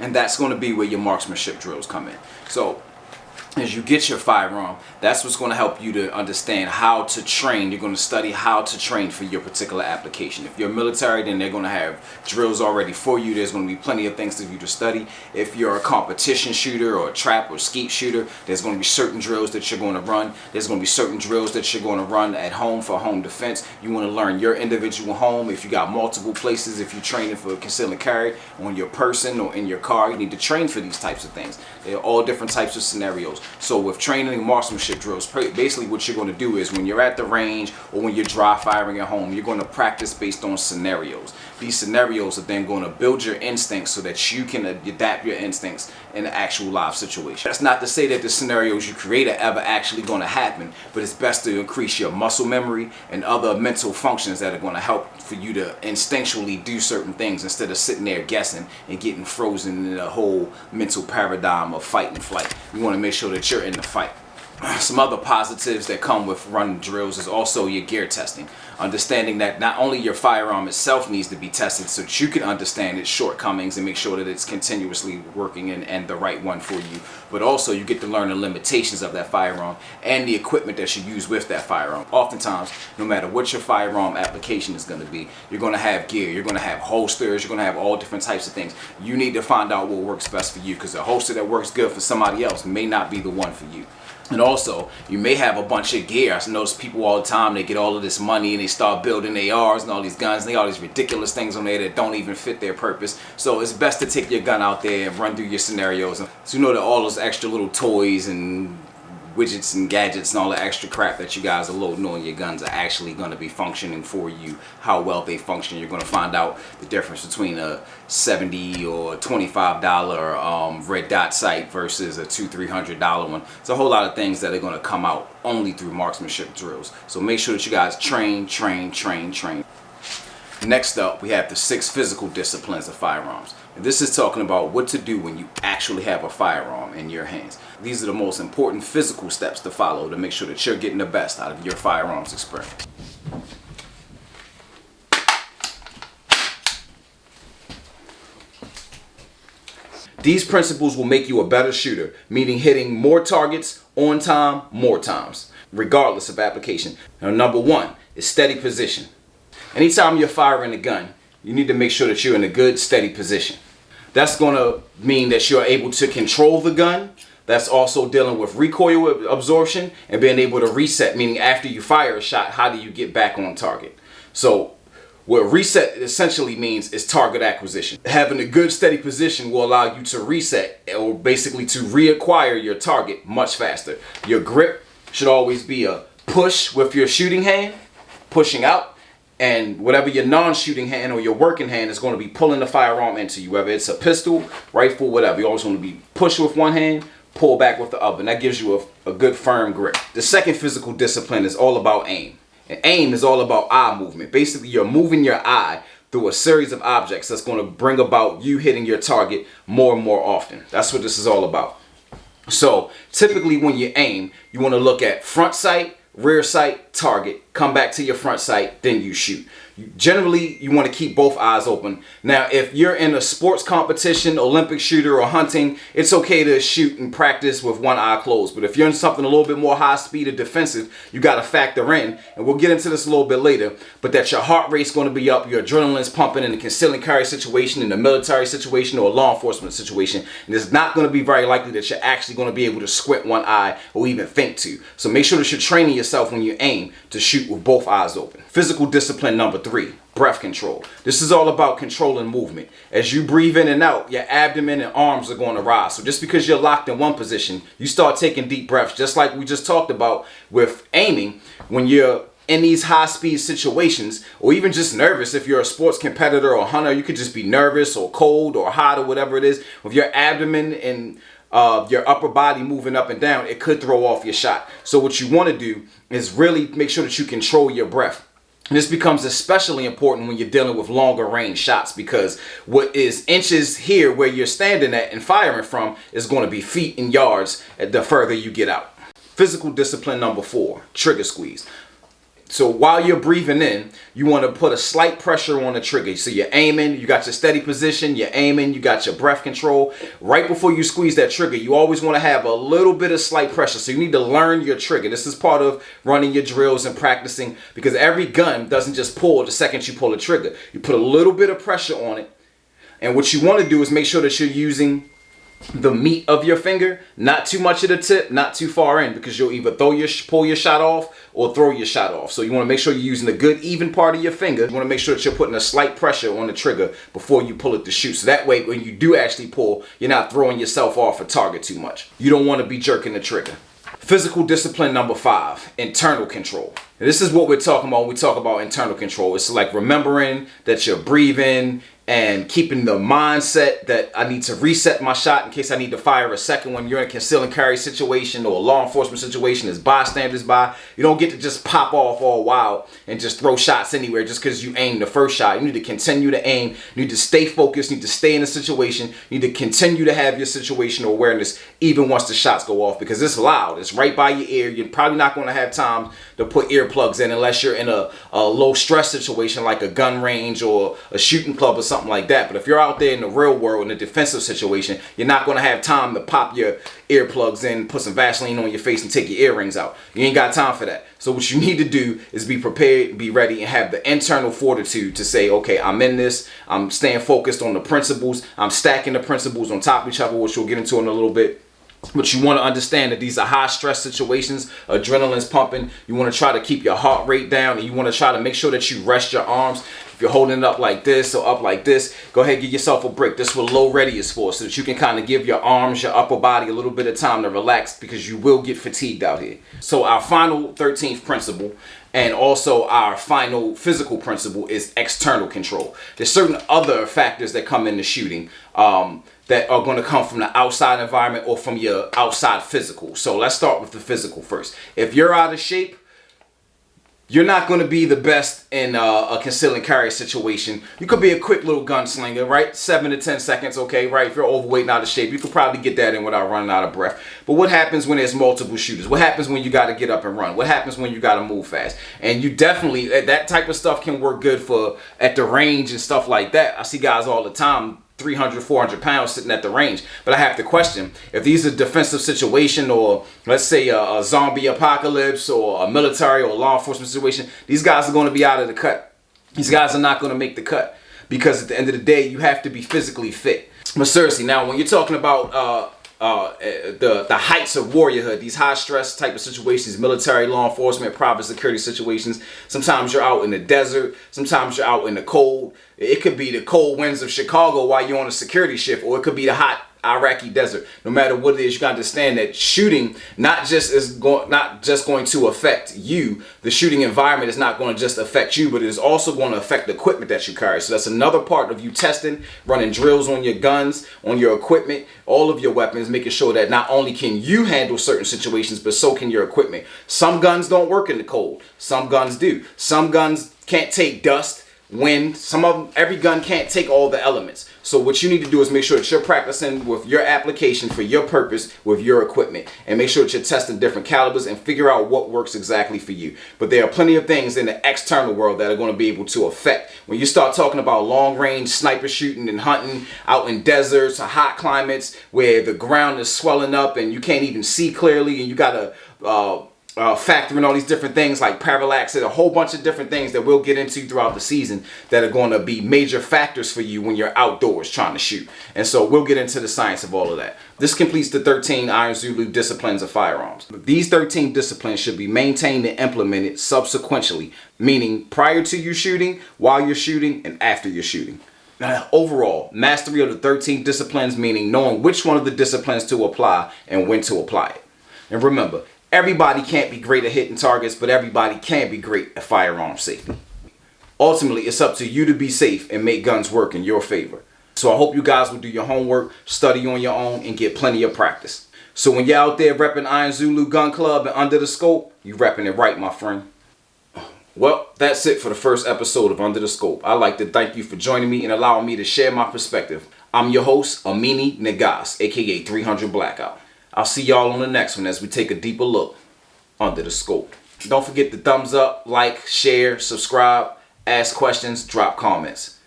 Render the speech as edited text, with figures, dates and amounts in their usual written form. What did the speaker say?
And that's going to be where your marksmanship drills come in. So as you get your firearm, that's what's going to help you to understand how to train. You're going to study how to train for your particular application. If you're military, then they're going to have drills already for you. There's going to be plenty of things for you to study. If you're a competition shooter or a trap or skeet shooter, there's going to be certain drills that you're going to run. There's going to be certain drills that you're going to run at home for home defense. You want to learn your individual home. If you got multiple places, if you're training for conceal and carry on your person or in your car, you need to train for these types of things. They're all different types of scenarios. So with training marksmanship drills, basically what you're going to do is when you're at the range or when you're dry firing at home, you're going to practice based on scenarios. These scenarios are then going to build your instincts so that you can adapt your instincts in an actual live situation. That's not to say that the scenarios you create are ever actually going to happen, but it's best to increase your muscle memory and other mental functions that are going to help for you to instinctually do certain things instead of sitting there guessing and getting frozen in a whole mental paradigm of fight and flight. You want to make sure that you're in the fight. Some other positives that come with running drills is also your gear testing. Understanding that not only your firearm itself needs to be tested so that you can understand its shortcomings and make sure that it's continuously working and the right one for you, but also you get to learn the limitations of that firearm and the equipment that you use with that firearm. Oftentimes, no matter what your firearm application is going to be, you're going to have gear, you're going to have holsters, you're going to have all different types of things. You need to find out what works best for you, because a holster that works good for somebody else may not be the one for you. And also, you may have a bunch of gear. I notice people all the time, they get all of this money and they start building ARs and all these guns and they got all these ridiculous things on there that don't even fit their purpose. So it's best to take your gun out there and run through your scenarios. So you know that all those extra little toys and widgets and gadgets and all the extra crap that you guys are loading on your guns are actually going to be functioning for you, how well they function. You're going to find out the difference between a $70 or $25 red dot sight versus a $200-300 one. It's a whole lot of things that are going to come out only through marksmanship drills. So make sure that you guys train. Next up, we have the 6 physical disciplines of firearms. And this is talking about what to do when you actually have a firearm in your hands. These are the most important physical steps to follow to make sure that you're getting the best out of your firearms experience. These principles will make you a better shooter, meaning hitting more targets on time, more times, regardless of application. Now, number 1 is steady position. Anytime you're firing a gun, you need to make sure that you're in a good, steady position. That's going to mean that you're able to control the gun. That's also dealing with recoil absorption and being able to reset, meaning after you fire a shot, how do you get back on target? So what reset essentially means is target acquisition. Having a good, steady position will allow you to reset, or basically to reacquire your target much faster. Your grip should always be a push with your shooting hand, pushing out. And whatever your non-shooting hand or your working hand is going to be pulling the firearm into you, whether it's a pistol, rifle, whatever. You always want to be push with one hand, pull back with the other. And that gives you a good firm grip. The second physical discipline is all about aim. And aim is all about eye movement. Basically, you're moving your eye through a series of objects that's going to bring about you hitting your target more and more often. That's what this is all about. So typically when you aim, you want to look at front sight, rear sight, target, come back to your front sight, then you shoot. Generally, you want to keep both eyes open. Now, if you're in a sports competition, Olympic shooter, or hunting, it's okay to shoot and practice with one eye closed. But if you're in something a little bit more high speed or defensive, you got to factor in, and we'll get into this a little bit later, but that your heart rate's going to be up, your adrenaline's pumping in the conceal and carry situation, in the military situation, or a law enforcement situation. And it's not going to be very likely that you're actually going to be able to squint one eye or even think to. So make sure that you're training yourself when you aim to shoot with both eyes open. Physical discipline number 3, breath control. This is all about controlling movement. As you breathe in and out, your abdomen and arms are going to rise. So just because you're locked in one position, you start taking deep breaths, just like we just talked about with aiming. When you're in these high-speed situations, or even just nervous, if you're a sports competitor or hunter, you could just be nervous or cold or hot or whatever it is. With your abdomen and your upper body moving up and down, it could throw off your shot. So what you want to do is really make sure that you control your breath. And this becomes especially important when you're dealing with longer range shots, because what is inches here where you're standing at and firing from is going to be feet and yards the further you get out. Physical discipline number 4, trigger squeeze. So while you're breathing in, you want to put a slight pressure on the trigger. So you're aiming, you got your steady position, you're aiming, you got your breath control. Right before you squeeze that trigger, you always want to have a little bit of slight pressure. So you need to learn your trigger. This is part of running your drills and practicing, because every gun doesn't just pull the second you pull the trigger. You put a little bit of pressure on it. And what you want to do is make sure that you're using the meat of your finger, not too much of the tip, not too far in, because you'll either pull your shot off or throw your shot off. So you want to make sure you're using the good even part of your finger. You want to make sure that you're putting a slight pressure on the trigger before you pull it to shoot. So that way, when you do actually pull, you're not throwing yourself off a target too much. You don't want to be jerking the trigger. Physical discipline number 5, internal control. And this is what we're talking about when we talk about internal control. It's like remembering that you're breathing and keeping the mindset that I need to reset my shot in case I need to fire a second one. You're in a conceal and carry situation or a law enforcement situation, there's bystanders by. You don't get to just pop off all wild and just throw shots anywhere just because you aimed the first shot. You need to continue to aim. You need to stay focused. You need to stay in the situation. You need to continue to have your situational awareness even once the shots go off, because it's loud. It's right by your ear. You're probably not going to have time to put earplugs in unless you're in a low stress situation like a gun range or a shooting club or something like that. But if you're out there in the real world in a defensive situation, you're not going to have time to pop your earplugs in, put some Vaseline on your face and take your earrings out. You ain't got time for that. So what you need to do is be prepared, be ready, and have the internal fortitude to say, okay, I'm in this. I'm staying focused on the principles. I'm stacking the principles on top of each other, which we'll get into in a little bit. But you want to understand that these are high stress situations. Adrenaline's pumping. You want to try to keep your heart rate down, and you want to try to make sure that you rest your arms. If you're holding it up like this or up like this, go ahead and give yourself a break. This is what low ready is for, so that you can kind of give your arms, your upper body a little bit of time to relax, because you will get fatigued out here. So our final 13th principle, and also our final physical principle, is external control. There's certain other factors that come into shooting that are going to come from the outside environment or from your outside physical. So let's start with the physical first. If you're out of shape, you're not going to be the best in a conceal and carry situation. You could be a quick little gunslinger, right? 7 to 10 seconds, okay, right? If you're overweight and out of shape, you could probably get that in without running out of breath. But what happens when there's multiple shooters? What happens when you got to get up and run? What happens when you got to move fast? And you definitely, that type of stuff can work good for at the range and stuff like that. I see guys all the time, 300, 400 pounds sitting at the range. But I have to question, if these are defensive situation, or let's say a zombie apocalypse or a military or law enforcement situation, these guys are going to be out of the cut. These guys are not going to make the cut, because at the end of the day, you have to be physically fit. But seriously, now when you're talking about the heights of warriorhood, these high stress type of situations, military, law enforcement, private security situations, sometimes you're out in the desert, sometimes you're out in the cold. It could be the cold winds of Chicago while you're on a security shift, or it could be the hot Iraqi desert. No matter what it is, you got to understand that shooting not just going to affect you. The shooting environment is not going to just affect you, but it is also going to affect the equipment that you carry. So that's another part of you testing, running drills on your guns, on your equipment, all of your weapons, making sure that not only can you handle certain situations, but so can your equipment. Some guns don't work in the cold. Some guns do. Some guns can't take dust, wind. Every gun can't take all the elements. So what you need to do is make sure that you're practicing with your application for your purpose with your equipment, and make sure that you're testing different calibers and figure out what works exactly for you. But there are plenty of things in the external world that are going to be able to affect. When you start talking about long range sniper shooting and hunting out in deserts or hot climates where the ground is swelling up and you can't even see clearly, and you got to factor in all these different things like parallax and a whole bunch of different things that we'll get into throughout the season that are going to be major factors for you when you're outdoors trying to shoot. And so we'll get into the science of all of that. This completes the 13 Iron Zulu disciplines of firearms. These 13 disciplines should be maintained and implemented subsequently, meaning prior to you shooting, while you're shooting, and after you're shooting. Now, overall, mastery of the 13 disciplines, meaning knowing which one of the disciplines to apply and when to apply it. And remember, everybody can't be great at hitting targets, but everybody can be great at firearm safety. Ultimately, it's up to you to be safe and make guns work in your favor. So I hope you guys will do your homework, study on your own, and get plenty of practice. So when you're out there repping Iron Zulu Gun Club and Under the Scope, you're repping it right, my friend. Well, that's it for the first episode of Under the Scope. I'd like to thank you for joining me and allowing me to share my perspective. I'm your host, Amini Nagas, aka 300 Blackout. I'll see y'all on the next one as we take a deeper look under the scope. Don't forget the thumbs up, like, share, subscribe, ask questions, drop comments.